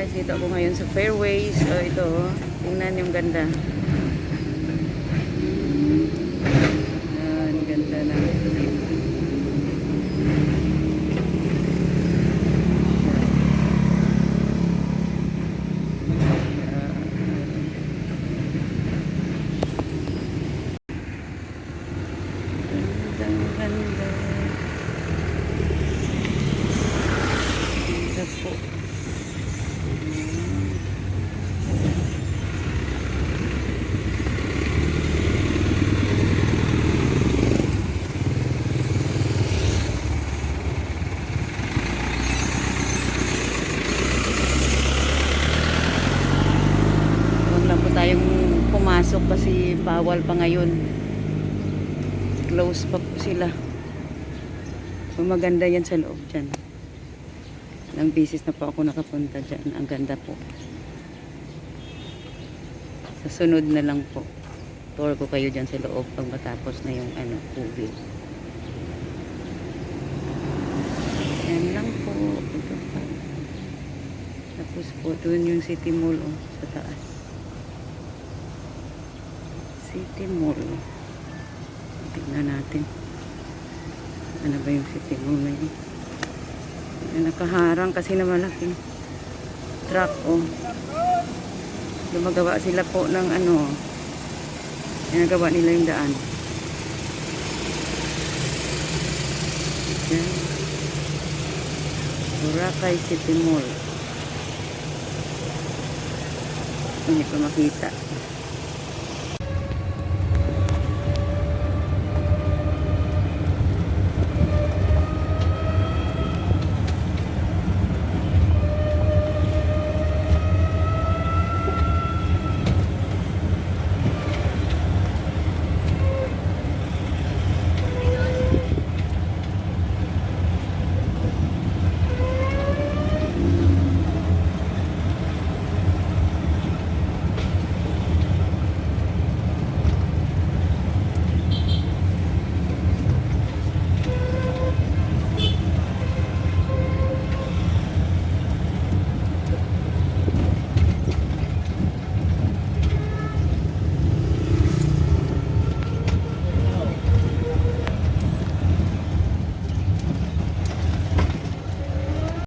guys, dito ako ngayon sa Fairways. So ito, tingnan yung ganda. Yan, ganda na. Ganda. Ganda po. Huwag lang po tayong pumasok kasi bawal pa ngayon. Close pa po sila. So, maganda yan sa loob dyan. Ilang beses na po ako nakapunta dyan. Ang ganda po. Sa sunod na lang po. Tour ko kayo dyan sa loob pag matapos na yung COVID. Yan lang po. Ito pa. Tapos po doon yung City Mall sa taas. City Mall. Tignan natin. Ano ba yung City Mall na yun? Nakaharang kasi na malaking truck Lumagawa sila po ng ginagawa nila yung daan. Yan. Boracay City Mall. Hindi ko makita.